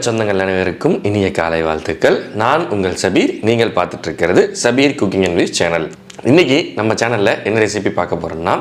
சொந்தங்கள் அனைவருக்கும் இனிய காலை வாழ்த்துக்கள். நான் உங்கள் சபீர். நீங்கள் பார்த்துட்டு இருக்கிறது சபீர் குக்கிங் அண்ட் விஸ் சேனல். இன்னைக்கு நம்ம சேனலில் என்ன ரெசிபி பார்க்க போகிறோம்னா,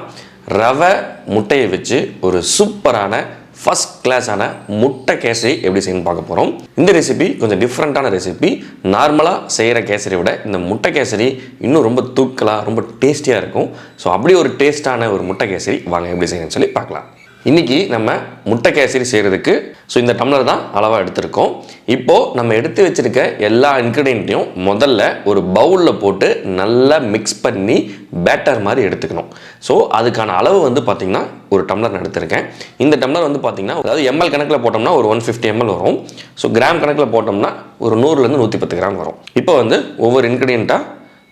ரவை முட்டையை வச்சு ஒரு சூப்பரான ஃபர்ஸ்ட் கிளாஸான முட்டை கேசரி எப்படி செய்யணும்னு பார்க்க போகிறோம். இந்த ரெசிபி கொஞ்சம் டிஃப்ரெண்ட்டான ரெசிபி. நார்மலாக செய்கிற கேசரி விட இந்த முட்டை கேசரி இன்னும் ரொம்ப தூக்கலாக ரொம்ப டேஸ்டியாக இருக்கும். ஸோ அப்படி ஒரு டேஸ்ட்டான ஒரு முட்டை கேசரி வாங்க எப்படி செய்யணும்னு சொல்லி பார்க்கலாம். இன்றைக்கி நம்ம முட்டை கேசரி செய்கிறதுக்கு இந்த டம்ளர் தான் அளவாக எடுத்திருக்கோம். இப்போது நம்ம எடுத்து வச்சுருக்க எல்லா இன்க்ரீடியண்ட்டையும் முதல்ல ஒரு பவுலில் போட்டு நல்லா மிக்ஸ் பண்ணி பேட்டர் மாதிரி எடுத்துக்கணும். ஸோ அதுக்கான அளவு வந்து பார்த்திங்கன்னா ஒரு டம்ளர் நான் எடுத்திருக்கேன். இந்த டம்ளர் வந்து பார்த்திங்கன்னா அதாவது எம்எல் கணக்கில் போட்டோம்னா ஒரு 150 ml வரும். ஸோ கிராம் கணக்கில் போட்டோம்னா ஒரு 100 110 கிராம் வரும். இப்போ வந்து ஒவ்வொரு இன்க்ரீடியண்ட்டாக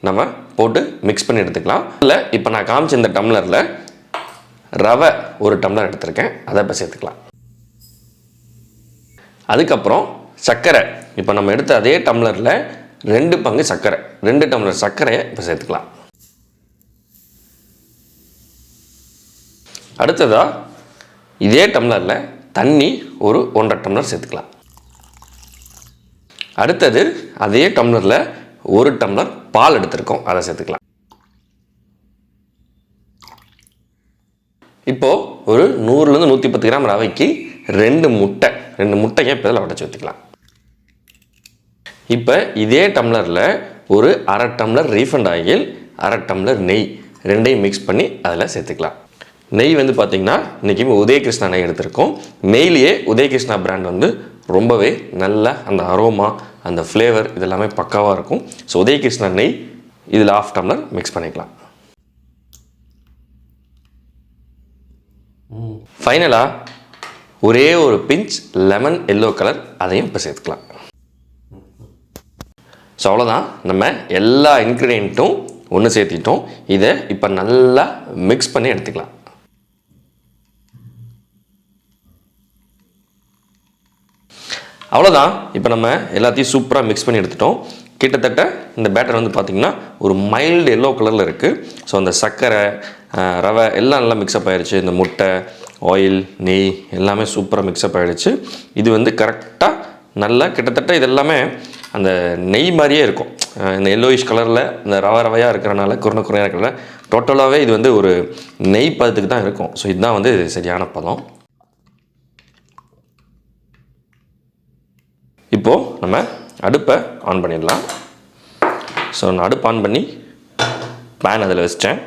நம்ம போட்டு மிக்ஸ் பண்ணி எடுத்துக்கலாம். இல்லை இப்போ நான் காமிச்ச இந்த டம்ளரில் ரவை ஒரு டம்ளர் எடுத்திருக்கேன், அதை இப்போ சேர்த்துக்கலாம். அதுக்கப்புறம் சர்க்கரை, இப்போ நம்ம எடுத்த அதே டம்ளரில் 2 பங்கு சர்க்கரை, 2 டம்ளர் சர்க்கரையை இப்போ சேர்த்துக்கலாம். அடுத்ததாக இதே டம்ளரில் தண்ணி ஒரு 1.5 டம்ளர் சேர்த்துக்கலாம். அடுத்தது அதே டம்ளரில் 1 டம்ளர் பால் எடுத்திருக்கோம், அதை சேர்த்துக்கலாம். இப்போது ஒரு 100 110 கிராம் ரவைக்கு 2 முட்டையை இப்போ இதில் உடைச்சி ஊற்றிக்கலாம். இப்போ இதே டம்ளரில் ஒரு 1/2 டம்ளர் ரீஃபண்ட் ஆயில், 1/2 டம்ளர் நெய், ரெண்டையும் மிக்ஸ் பண்ணி அதில் சேர்த்துக்கலாம். நெய் வந்து பார்த்திங்கன்னா இன்றைக்கி உதயகிருஷ்ணா நெய் எடுத்திருக்கோம். நெய்லேயே உதயகிருஷ்ணா பிராண்ட் வந்து ரொம்பவே நல்ல அந்த அரோமா அந்த ஃப்ளேவர் இதெல்லாமே பக்காவாக இருக்கும். ஸோ உதயகிருஷ்ணா நெய் இதில் 1/2 டம்ளர் மிக்ஸ் பண்ணிக்கலாம். ஃபைனலாக ஒரே ஒரு பிஞ்ச் லெமன் எல்லோ கலர், அதையும் இப்போ சேர்த்துக்கலாம். ஸோ அவ்வளோதான், நம்ம எல்லா இன்க்ரீடியண்ட்டும் ஒன்று சேர்த்திட்டோம். இதை இப்போ நல்லா மிக்ஸ் பண்ணி எடுத்துக்கலாம். அவ்வளோதான், இப்போ நம்ம எல்லாத்தையும் சூப்பராக மிக்ஸ் பண்ணி எடுத்துட்டோம். கிட்டத்தட்ட இந்த பேட்டர் வந்து பார்த்திங்கன்னா ஒரு மைல்டு எல்லோ கலரில் இருக்குது. ஸோ அந்த சர்க்கரை ரவை எல்லாம் நல்லா மிக்ஸ்அப் ஆகிடுச்சு. இந்த முட்டை ஆயில் நெய் எல்லாமே சூப்பராக மிக்ஸ்அப் ஆகிடுச்சு. இது வந்து கரெக்டாக நல்லா கிட்டத்தட்ட இது எல்லாமே அந்த நெய் மாதிரியே இருக்கும். இந்த எல்லோயிஷ் கலரில் இந்த ரவையாக இருக்கிறனால குறையாக இருக்கிறனால டோட்டலாகவே இது வந்து ஒரு நெய் பதத்துக்கு தான் இருக்கும். ஸோ இதுதான் வந்து சரியான பதம். இப்போது நம்ம அடுப்பை ஆன் பண்ணிடலாம். ஸோ நான் அடுப்பு ஆன் பண்ணி பேன் அதில் வச்சிட்டேன்.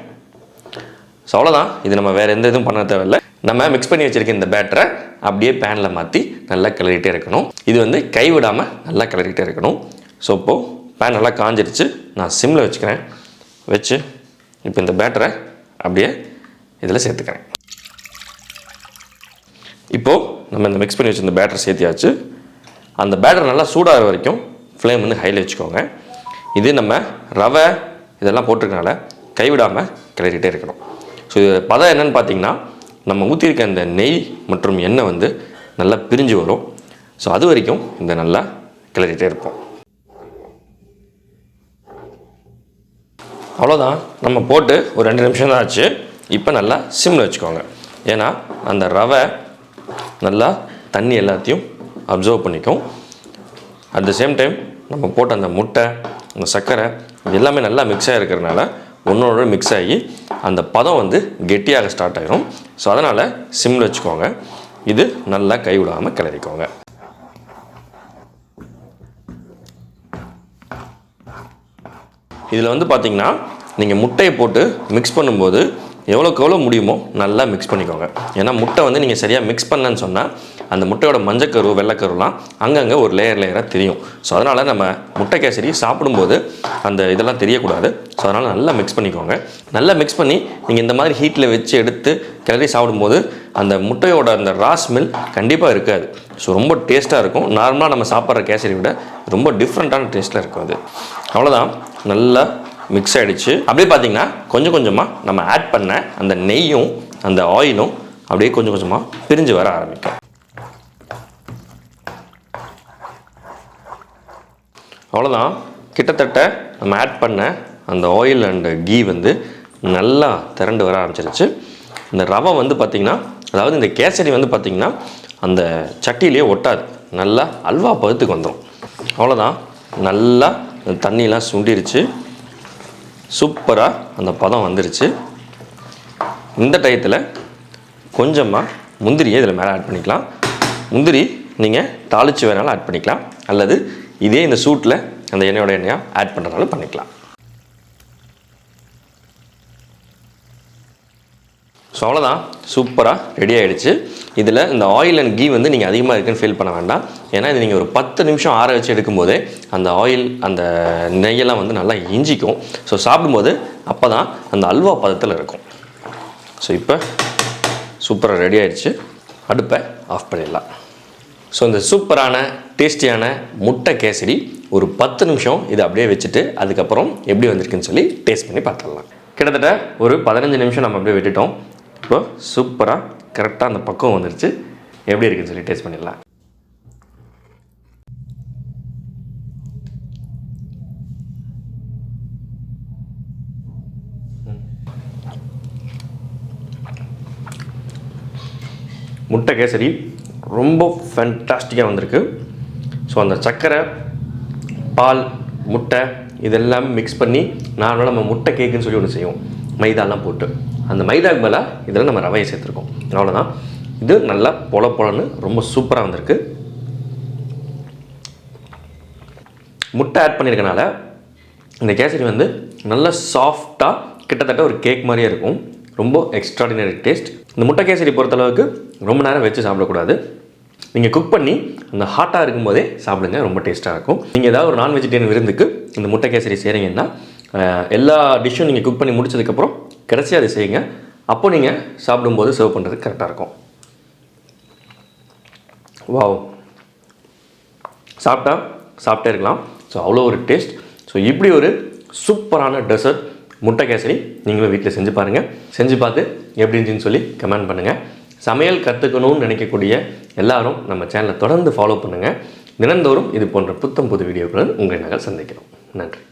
ஸோ அவ்வளோதான், இது நம்ம வேறு எந்த இதுவும் பண்ண தேவையில்லை. நம்ம மிக்ஸ் பண்ணி வச்சுருக்க இந்த பேட்டரை அப்படியே பேனில் மாற்றி நல்லா கிளறிட்டே இருக்கணும். இது வந்து கைவிடாமல் நல்லா கிளறிட்டே இருக்கணும். ஸோ இப்போது பேன் நல்லா காஞ்சிருச்சு, நான் சிம்மில் வச்சுக்கிறேன். வச்சு இப்போ இந்த பேட்டரை அப்படியே இதில் சேர்த்துக்கிறேன். இப்போது நம்ம இந்த மிக்ஸ் பண்ணி வச்சுருந்த பேட்டரை சேர்த்தியாச்சு. அந்த பேட்டர் நல்லா சூடாகிற வரைக்கும் ஃப்ளேம் வந்து ஹையில் வச்சுக்கோங்க. இது நம்ம ரவை இதெல்லாம் போட்டிருக்கனால கைவிடாமல் கிளறிட்டே இருக்கணும். ஸோ இது பதம் என்னென்னு பார்த்தீங்கன்னா, நம்ம ஊற்றிருக்க அந்த நெய் மற்றும் எண்ணெய் வந்து நல்லா பிரிஞ்சு வரும். ஸோ அது வரைக்கும் இந்த நல்லா கிளறிட்டே இருப்போம். அவ்வளோதான், நம்ம போட்டு ஒரு 2 நிமிஷம் தான் ஆச்சு. இப்போ நல்லா சிம்மில் வச்சுக்கோங்க. ஏன்னா அந்த ரவை நல்லா தண்ணி எல்லாத்தையும் அப்சர்வ் பண்ணிக்கும். அட் த சேம் டைம் நம்ம போட்ட அந்த முட்டை அந்த சர்க்கரை இது எல்லாமே நல்லா மிக்ஸ் ஆகிருக்கிறதுனால ஒன்றோட மிக்ஸ் ஆகி அந்த பதம் வந்து கெட்டியாக ஸ்டார்ட் ஆகிடும். ஸோ அதனால் சிம்மில் வச்சுக்கோங்க. இது நல்லா கைவிடாமல் கிளறிக்கோங்க. இதில் வந்து பார்த்திங்கன்னா நீங்கள் முட்டையை போட்டு மிக்ஸ் பண்ணும்போது எவ்வளோக்கு எவ்வளோ முடியுமோ நல்லா மிக்ஸ் பண்ணிக்கோங்க. ஏன்னா முட்டை வந்து நீங்கள் சரியாக மிக்ஸ் பண்ணலன்னு சொன்னால் அந்த முட்டையோட மஞ்சக்கரு வெள்ளைக்கருலாம் அங்கங்கே ஒரு லேயராக தெரியும். ஸோ அதனால் நம்ம முட்டை கேசரி சாப்பிடும்போது அந்த இதெல்லாம் தெரியக்கூடாது. ஸோ அதனால் நல்லா மிக்ஸ் பண்ணிக்கோங்க. நல்லா மிக்ஸ் பண்ணி நீங்கள் இந்த மாதிரி ஹீட்டில் வச்சு எடுத்து கிளறி சாப்பிடும்போது அந்த முட்டையோட அந்த ரா ஸ்மெல் கண்டிப்பாக இருக்காது. ஸோ ரொம்ப டேஸ்ட்டாக இருக்கும். நார்மலாக நம்ம சாப்பிட்ற கேசரி விட ரொம்ப டிஃப்ரெண்ட்டான டேஸ்ட்டில் இருக்கும் அது. அவ்வளோதான், நல்லா மிக்ஸ் ஆகிடுச்சு. அப்படியே பார்த்திங்கன்னா கொஞ்சம் கொஞ்சமாக நம்ம ஆட் பண்ண அந்த நெய்யும் அந்த ஆயிலும் அப்படியே கொஞ்சம் கொஞ்சமாக பிரிஞ்சு வர ஆரம்பிக்கும். அவ்வளோதான், கிட்டத்தட்ட நம்ம ஆட் பண்ண அந்த ஆயில் அண்ட் கீ வந்து நல்லா திரண்டு வர ஆரம்பிச்சிருச்சு. இந்த ரவை வந்து பார்த்திங்கன்னா, அதாவது இந்த கேசரி வந்து பார்த்திங்கன்னா அந்த சட்டியிலே ஒட்டாது. நல்லா அல்வா பதத்துக்கு வந்துடும். அவ்வளோதான், நல்லா தண்ணியெலாம் சுண்டிருச்சு, சூப்பராக அந்த பதம் வந்துருச்சு. இந்த டயத்தில் கொஞ்சமாக முந்திரியை இதில் மேலே ஆட் பண்ணிக்கலாம். முந்திரி நீங்கள் தாளித்து வேணாலும் ஆட் பண்ணிக்கலாம், அல்லது இதே இந்த சூட்டில் அந்த எண்ணெயோட எண்ணெயாக ஆட் பண்ணுறதுனால பண்ணிக்கலாம். ஸோ அவ்வளோதான், சூப்பராக ரெடி ஆகிடுச்சு. இதில் இந்த ஆயில் அண்ட் கீ வந்து நீங்கள் அதிகமாக இருக்குன்னு ஃபீல் பண்ண வேண்டாம். ஏன்னா இது நீங்கள் ஒரு 10 நிமிஷம் ஆற வச்சு எடுக்கும்போதே அந்த ஆயில் அந்த நெய்யெல்லாம் வந்து நல்லா இஞ்சிக்கும். ஸோ சாப்பிடும்போது அப்போ தான் அந்த அல்வா பதத்தில் இருக்கும். ஸோ இப்போ சூப்பராக ரெடி ஆகிடுச்சு. அடுப்பை ஆஃப் பண்ணிடலாம். ஸோ இந்த சூப்பரான டேஸ்டியான முட்டை கேசரி ஒரு 10 நிமிஷம் இதை அப்படியே வச்சுட்டு அதுக்கப்புறம் எப்படி வந்திருக்குன்னு சொல்லி டேஸ்ட் பண்ணி பார்த்துடலாம். கிட்டத்தட்ட ஒரு 15 நிமிஷம் நம்ம அப்படியே விட்டுட்டோம். இப்போ சூப்பராக கரெக்டாக அந்த பக்குவம் வந்துருச்சு. எப்படி இருக்குன்னு சொல்லி டேஸ்ட் பண்ணிடலாம். முட்டை கேசரி ரொம்ப ஃபேண்டாஸ்டிக்காக வந்திருக்கு. ஸோ அந்த சர்க்கரை, பால், முட்டை இதெல்லாம் மிக்ஸ் பண்ணி நார்மலாக நம்ம முட்டை கேக்குன்னு சொல்லி ஒன்று செய்வோம், மைதாலாம் போட்டு. அந்த மைதாக்கு பதிலாக இதில் நம்ம ரவையை சேர்த்துருக்கோம். அவ்வளோதான். இது நல்லா பொலன்னு ரொம்ப சூப்பராக வந்திருக்கு. முட்டை ஆட் பண்ணியிருக்கனால இந்த கேசரி வந்து நல்லா சாஃப்டாக கிட்டத்தட்ட ஒரு கேக் மாதிரியே இருக்கும். ரொம்ப எக்ஸ்ட்ராடினரி டேஸ்ட். இந்த முட்டை கேசரி பொறுத்தளவுக்கு ரொம்ப நேரம் வச்சு சாப்பிடக்கூடாது. நீங்கள் குக் பண்ணி அந்த ஹாட்டாக இருக்கும்போதே சாப்பிடுங்க, ரொம்ப டேஸ்ட்டாக இருக்கும். நீங்கள் ஏதாவது ஒரு நான் வெஜிடேரியன் விருந்துக்கு இந்த முட்டை கேசரி செய்கிறீங்கன்னா எல்லா டிஷ்ஷும் நீங்கள் குக் பண்ணி முடிச்சதுக்கப்புறம் கடைசியாக அதை செய்யுங்க. அப்போ நீங்கள் சாப்பிடும்போது சர்வ் பண்ணுறதுக்கு கரெக்டாக இருக்கும். வாவ், சாப்பிட்டே இருக்கலாம். ஸோ அவ்வளோ ஒரு டேஸ்ட். ஸோ இப்படி ஒரு சூப்பரான டெசர்ட் முட்டை கேசரி நீங்களும் வீட்டில் செஞ்சு பாருங்கள். செஞ்சு பார்த்து எப்படி இருந்துச்சுன்னு சொல்லி கமெண்ட் பண்ணுங்கள். சமையல் கற்றுக்கணும்னு நினைக்கக்கூடிய எல்லாரும் நம்ம சேனலை தொடர்ந்து ஃபாலோ பண்ணுங்கள். தினந்தோறும் இது போன்ற புத்தம் புது வீடியோக்களுடன் உங்களை நாங்கள் சந்திக்கிறோம். நன்றி.